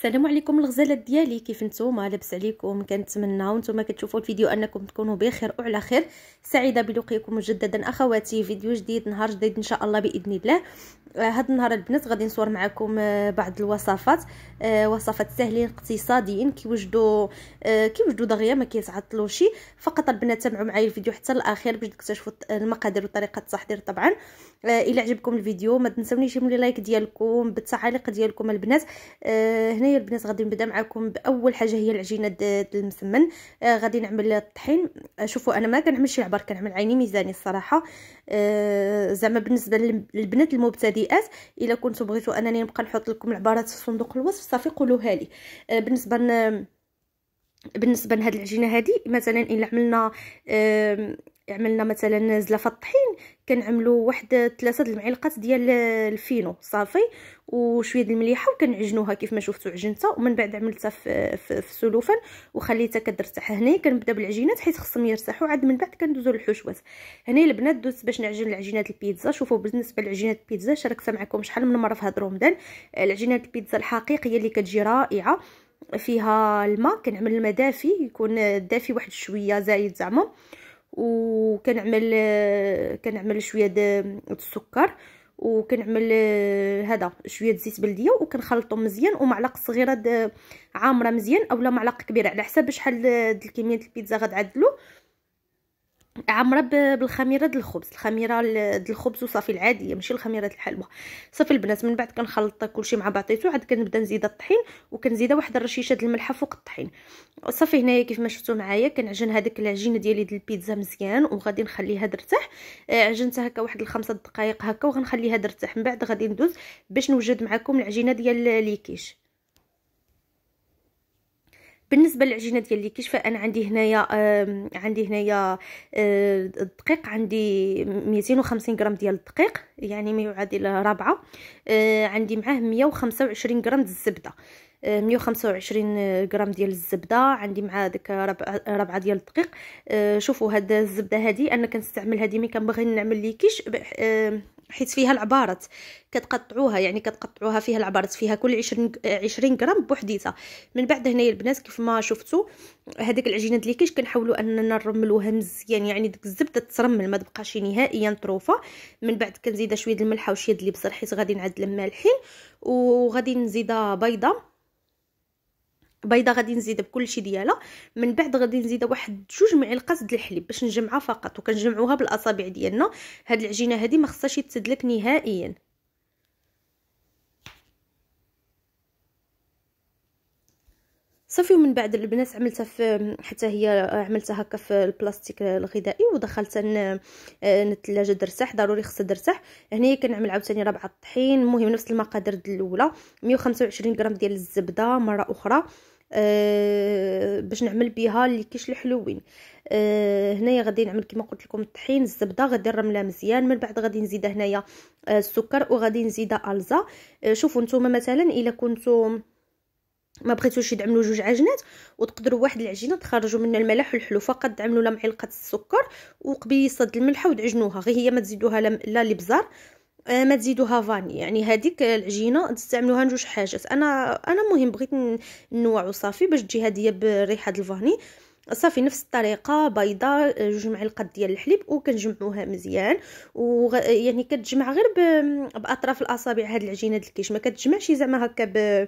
السلام عليكم الغزالات ديالي، كيف نتوما؟ لاباس عليكم؟ كنتمنى وانتم كتشوفوا الفيديو انكم تكونوا بخير وعلى خير. سعيده بلقائكم مجددا اخواتي، فيديو جديد، نهار جديد ان شاء الله باذن الله. هذا النهار البنات غادي نصور معكم بعض الوصفات، وصفات سهلين اقتصاديين كيوجدوا دغيا ما كيتعطلوش. فقط البنات تابعوا معايا الفيديو حتى الاخير باش تكتشفوا المقادير وطريقه التحضير. طبعا الى عجبكم الفيديو ما تنسونيش من لايك ديالكم بالتعاليق ديالكم البنات. هنايا البنات غادي نبدا معكم باول حاجه هي العجينه ديال المسمن. غادي نعمل الطحين. شوفوا انا ما كنعملش العبر، كنعمل عيني ميزاني الصراحه. زعما بالنسبه للبنات المبتدئات الا كنتو بغيتوا انني نبقى نحط لكم العبارات في صندوق الوصف صافي قولوها لي. بالنسبه لهاد العجينه هذه مثلا الا عملنا مثلا زلافه الطحين، كنعملوا واحد 3 المعالق ديال الفينو صافي وشويه د المليحه وكنعجنوها كيف ما شفتوا عجنتها، ومن بعد عملتها في السلوفان وخليتها كترتاح. هنا كنبدا بالعجينات حيت خصهم يرتاحوا، عاد من بعد كندوزو للحشوات. هنا البنات دوزت باش نعجن العجينات البيتزا. شوفوا بالنسبه لعجينات البيتزا شاركت معكم شحال من مره في هذا رمضان. العجينات البيتزا الحقيقيه اللي كتجي رائعه فيها الماء، كنعمل الماء دافي يكون دافي واحد شويه زايد زعما، كنعمل شويه د السكر، وكنعمل هذا شويه زيت بلديه وكنخلطهم مزيان، ومعلقه صغيره عامره مزيان اولا معلقه كبيره على حسب شحال د الكميه البيتزا غتعدلوا، عامره بالخميره ديال الخبز، الخميره ديال الخبز وصافي العاديه ماشي الخميره الحلوى. صافي البنات من بعد كنخلط كلشي مع بعضياتو، عاد كنبدا نزيد الطحين وكنزيد واحد الرشيشه ديال الملحه فوق الطحين. صافي هنايا كيف ما شفتوا معايا كنعجن هذيك العجينه ديالي ديال البيتزا مزيان وغادي نخليها ترتاح. عجنتها هكا واحد 5 دقائق هكا وغنخليها ترتاح. من بعد غادي ندوز باش نوجد معكم العجينه ديال ليكيش. بالنسبه للعجينه ديال ليكيش فانا عندي هنايا الدقيق، عندي 250 غرام ديال الدقيق يعني ما يعادل ربعه. عندي معاه 125 غرام د الزبده، 125 غرام ديال الزبده، عندي مع ديك ربعه ديال الدقيق. شوفوا هاد الزبده هذه انا كنستعملها ديما كنبغي نعمل ليكيش حيت فيها العبارات كتقطعوها، يعني كتقطعوها فيها العبارات، فيها كل 20 غرام بوحديتها. من بعد هنايا البنات كيف ما شفتوا هذيك العجينه ديال الكيش كنحاولوا اننا نرملوها مزيان، يعني ديك الزبده ترمل ما تبقاش نهائيا طروفه. من بعد كنزيدها شويه د الملح وشويه د البصل حيت غادي نعدل مالحين، وغادي نزيدها بيضه غادي نزيدها بكلشي ديالها. من بعد غادي نزيدها واحد 2 معالق د الحليب باش نجمعها فقط، وكنجمعوها بالاصابع ديالنا. هاد العجينه هذه ما خصهاش تسدلك نهائيا. صافي ومن بعد البنات عملتها حتى هي عملتها هكا في البلاستيك الغذائي ودخلتها الثلاجه ترتاح، ضروري خصها ترتاح. هنايا كنعمل عاوتاني ربعه الطحين، المهم نفس المقادير ديال الاولى، 125 غرام ديال الزبده مره اخرى باش نعمل بها الكيش الحلوين. هنايا غادي نعمل كما قلت لكم الطحين، الزبده غادي نرملها مزيان. من بعد غادي نزيد هنايا السكر وغادي نزيد الزا. شوفوا نتوما مثلا الا كنتو ما بغيتوش تعملوا 2 عجينات وتقدروا واحد العجينه تخرجوا منها الملح والحلو، فقط تعملوا لها معلقه السكر وقبيصه الملح وتعجنوها، غير هي ما تزيدوها لا الابزار ما تزيدوها فاني، يعني هذيك العجينه تستعملوها 2 حاجات. انا مهم بغيت نوعوا صافي باش تجي هذه بريحه الفاني. صافي نفس الطريقه، بيضه 2 معالق ديال الحليب وكنجمعوها مزيان، يعني كتجمع غير باطراف الاصابع. هاد العجينه ديال الكيش ما كتجمعش زعما هكا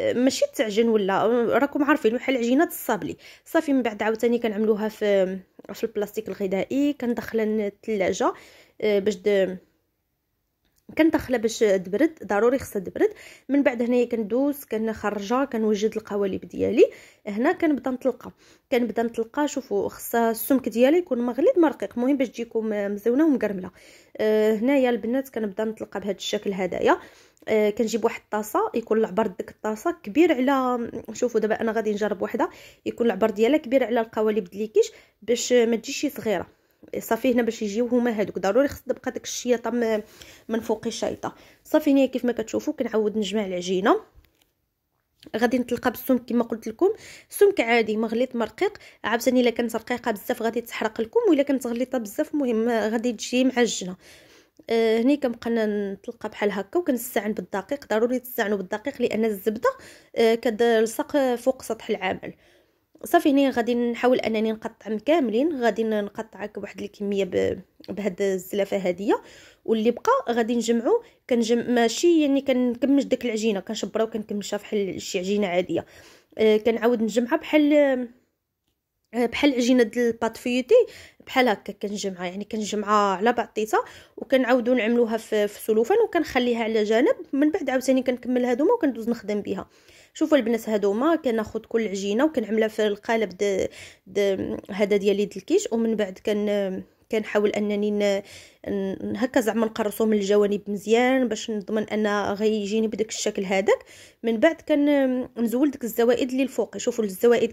ماشي تعجن ولا راكم عارفين بحال عجينه الصابلي. صافي من بعد عاوتاني كنعملوها في البلاستيك الغذائي، كندخلها للثلاجه باش كندخلها باش تبرد، ضروري خصها تبرد. من بعد هنايا كندوز كنخرجها كنوجد القوالب ديالي. هنا كنبدا نطلقها. شوفوا خصها السمك ديالها يكون ما غليظ ما رقيق، المهم باش تجيكم مزونه ومقرمله. هنايا البنات كنبدا نطلقها بهذا الشكل هدايا. كنجيب واحد الطاسه يكون العبر ديك الطاسه كبير على، شوفوا دابا انا غادي نجرب وحده يكون العبر ديالها كبير على القوالب ديال الكيش باش ما تجيش صغيره. صافي هنا باش يجيو هما هادوك ضروري خص تبقى داك الشياطه من فوق الشيطه. صافي هنا كيف ما كتشوفوا كنعاود نجمع العجينه، غادي نطلقها بالسمك كما قلت لكم، سمك عادي ما غليظ ما رقيق. عاوتاني الا كانت رقيقه بزاف غادي تحرق لكم، والا كانت غليظه بزاف المهم غادي تجي معجنه. هني كنبقى نطلقها بحال هكا وكنستعن بالدقيق. ضروري تستعنوا بالدقيق لان الزبده كتلصق فوق سطح العمل. صافي هنا غادي نحاول انني نقطعهم كاملين، غادي نقطع بواحد الكميه بهاد الزلافه هاديه، واللي بقى غادي نجمعو ماشي يعني كنكمش داك العجينه كنشبرها وكنكمشها بحال شي عجينه عاديه. كنعاود نجمعها بحال عجينه ديال الباط فيوتي بحال هكا كنجمعها، يعني كنجمعها على بعضيتها وكنعاودو نعملوها في سلوفان وكنخليها على جانب. من بعد عاوتاني كنكمل هادوما وكندوز نخدم بها. شوفوا البنات هادوما كناخذ كل عجينه وكنعملها في القالب هذا ديالي الكيش، ومن بعد كنحاول انني هكا زعما نقرصو من الجوانب مزيان باش نضمن ان غيجيني بداك الشكل هذاك. من بعد كنزول ديك الزوائد اللي الفوق. شوفوا الزوائد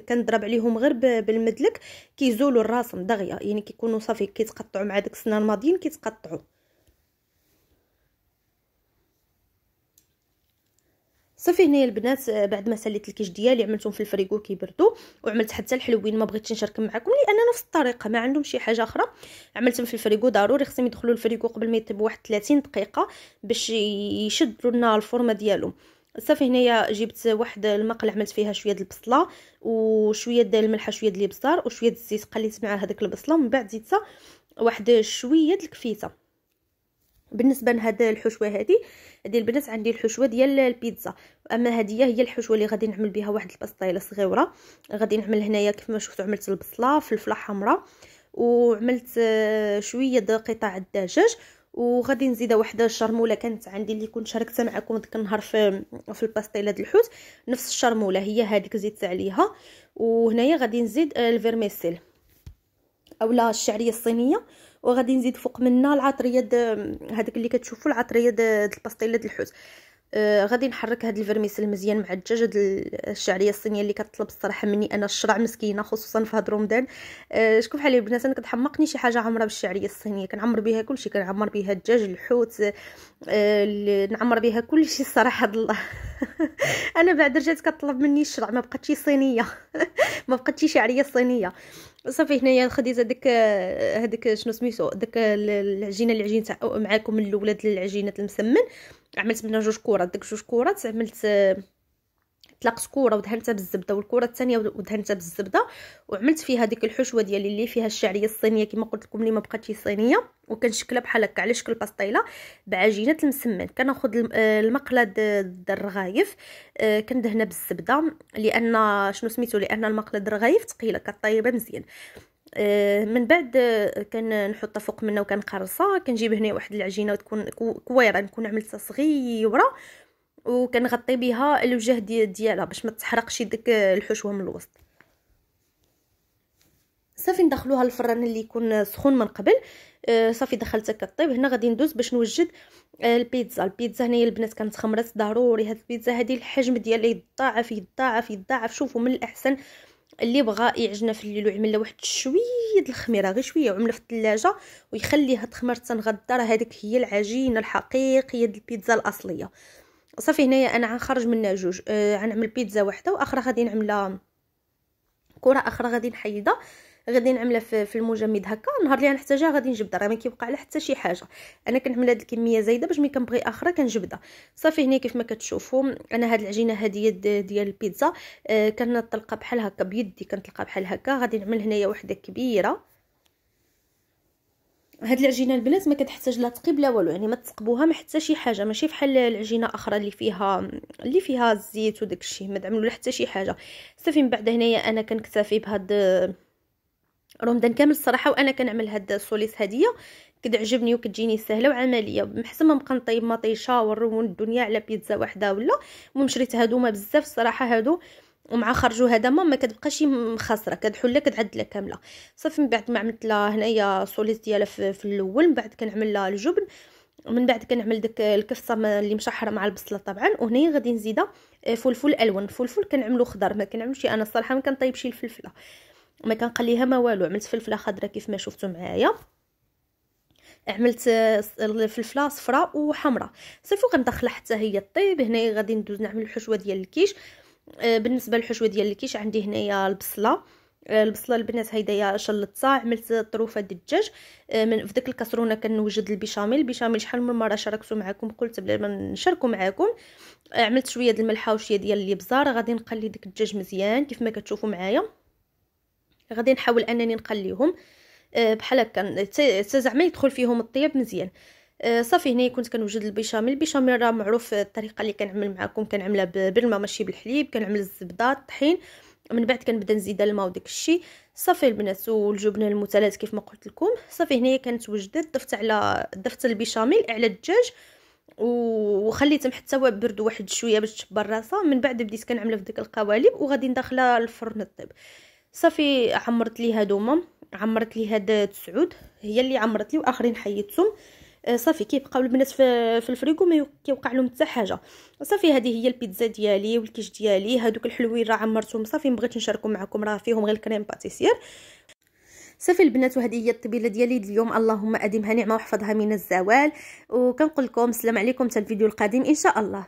كنضرب عليهم غير بالمدلك كيزولوا الراسم دغيا، يعني كيكونوا صافي كيتقطعوا مع داك السنان الماضيين كيتقطعوا. صافي هنايا البنات بعد ما ساليت الكيش ديالي عملتهم في الفريغو كيبردوا، وعملت حتى الحلوين ما بغيتش نشاركهم معكم لان نفس الطريقه ما عندهم شي حاجه اخرى. عملتهم في الفريغو، ضروري خصهم يدخلوا الفريغو قبل ما يطيبوا واحد 30 دقيقه باش يشدوا لنا الفورمه ديالهم. صافي هنايا جبت واحد المقله عملت فيها شويه د البصله وشويه د الملح شويه د الابزار وشويه د الزيت، قليت مع هذيك البصله ومن بعد زيدتها واحد شويه د الكفيته. بالنسبه لهاد الحشوه هذه البنات عندي الحشوه ديال البيتزا، اما هذه هي الحشوه اللي غادي نعمل بها واحد البسطيله صغيره. غادي نعمل هنايا كيف ما شفتوا عملت البصله فلفله حمراء وعملت شويه د قطع الدجاج، وغادي نزيد واحده الشرموله كانت عندي اللي كنت شاركتها معكم ديك النهار في الباستيله ديال الحوت. نفس الشرموله هي هذيك زدت عليها. وهنايا غادي نزيد الفيرميسيل اولا الشعريه الصينيه، وغادي نزيد فوق منها العطريه هذيك اللي كتشوفوا العطريه الباستيله ديال الحوت. غادي نحرك هاد الفرميسل مزيان مع الدجاج الشعريه الصينيه اللي كتطلب الصراحه مني انا الشرع مسكينه خصوصا في هاد رمضان. شكون بحال البنات انا كتحمقني شي حاجه عامره بالشعريه الصينيه، كنعمر بها كلشي، كنعمر بها الدجاج الحوت نعمر بها كلشي الصراحه الله. انا بعد رجعت كطلب مني الشرع ما بقاتش صينيه ما بقاتش شعريه صينيه. صافي هنايا خديت هذاك شنو سميتو داك العجينه اللي عجينتها معاكم من الاولى ديال العجينه المسمن، عملت منها 2 كرات. داك 2 كرات عملت طلقت كوره ودهنتها بالزبده والكره الثانيه ودهنتها بالزبده، وعملت فيها ديك الحشوه ديالي اللي فيها الشعريه الصينيه كما قلت لكم اللي ما بقاتش صينيه، وكنشكلها بحال هكا على شكل باستيله بعجينه المسمن. كناخذ المقله د الرغايف كندهنها بالزبده لان شنو سميتو لان المقله د الرغايف ثقيله كطيبه مزيان. من بعد كنحطها فوق منها وكنقرصها. كنجيب هنا واحد العجينه وتكون كويره نكون عملتها صغيره وكنغطي بها الوجه ديالها باش ما تحرقش ديك الحشوه من الوسط. صافي ندخلوها للفران اللي يكون سخون من قبل. صافي دخلتها كطيب. هنا غادي ندوز باش نوجد البيتزا هنايا البنات كانت خمرات. ضروري هاد البيتزا هذه الحجم ديالها يتضاعف يتضاعف يتضاعف. شوفوا من الاحسن اللي بغى يعجنها في الليل ويعمل له واحد شويه د الخميره غير شويه وعملها في الثلاجه ويخليها تخمر تنغدر، هذيك هي العجينه الحقيقيه ديال البيتزا الاصليه. صافي هنايا انا غنخرج منها جوج، غنعمل بيتزا واحده واخرى غادي نعملها كره اخرى غادي نحيدها غادي نعملها في المجمد هكا. النهار اللي غنحتاجها غادي نجبدها، راه ما كيبقى على حتى شي حاجه. انا كنعمل هاد الكميه زايده باش ملي كنبغي اخرى كنجبدها. صافي هنا كيف ما كتشوفوا انا هاد العجينه هذه ديال البيتزا كنطلقها بحال هكا بيدي، كنطلقها بحال هكا. غادي نعمل هنايا وحده كبيره. هاد العجينه البنات ما كتحتاج لا تقيب لا والو، يعني ما تثقبوها ما حتى شي حاجه، ماشي بحال العجينه اخرى اللي فيها الزيت وداك الشيء ما تعملوا لا حتى شي حاجه. صافي من بعد هنايا انا كنكتفي بهاد رمضان كامل الصراحه وانا كنعمل هاد السوليس هديه كتعجبني وكتجيني سهله وعمليه. محسن ما نبقى نطيب مطيشه ونرون الدنيا على بيتزا واحده ولا. المهم شريت هادو ما بزاف الصراحه هادو، ومع خرجوا هذا ما كتبقاش مخاسره كتحله كتعدلها كامله. صافي من بعد ما عملت لها هنايا السوليس ديالها في الاول، من بعد كنعمل لها الجبن، من بعد كنعمل داك الكفته اللي مشحره مع البصله طبعا. وهنايا غادي نزيدها فلفل الوان. الفلفل كنعملو خضر ما كنعملوش انا الصراحه ما كنطيبش الفلفله ما كنقليها ما والو. عملت فلفله خضراء كيف ما شفتوا معايا، عملت الفلفله صفراء وحمراء. صافي وغندخلها حتى هي طيب. هنايا غادي ندوز نعمل الحشوه ديال الكيش. بالنسبه للحشوه ديال الكيش عندي هنايا البصله البصله البنات هيدايا شلطتها، عملت طروفه ديال الدجاج. من في ديك الكاسرونه كنوجد البيشاميل شحال من مره شاركت معكم، قلت بلا ما نشاركوا معكم. عملت شويه ديال الملحه وشويه ديال الابزار. غادي نقلي داك الدجاج مزيان كيف ما كتشوفوا معايا. غادي نحاول انني نقليهم بحال هكا زعما يدخل فيهم الطياب مزيان. صافي هنا كنت كنوجد البيشاميل راه معروف الطريقه اللي كنعمل معكم، كنعملها بالماء ماشي بالحليب، كنعمل الزبده الطحين، من بعد كنبدا نزيد الماء وداك الشيء. صافي البنات والجبنه المثلث كيف ما قلت لكم. صافي هنايا كانت وجدت، ضفت البيشاميل على الدجاج وخليتهم حتى هو برد واحد شويه باش تشبر راسها. من بعد بديت كنعملها في ديك القوالب وغادي ندخلها للفرن الطيب. صافي عمرت لي هادوما، عمرت لي هاد 9 هي اللي عمرت لي واخرين حيدتهم. صافي كيبقاو البنات في الفريكو ما كيوقع لهم حتى حاجه. صافي هذه هي البيتزا ديالي والكيش ديالي. هادوك الحلوين راه عمرتهم صافي، بغيت نشاركهم معكم، راه فيهم غير الكريم باتيسير. صافي البنات وهذه هي الطبيله ديالي اليوم، اللهم اديمها نعمه واحفظها من الزوال. وكنقول لكم السلام عليكم حتى الفيديو القادم ان شاء الله.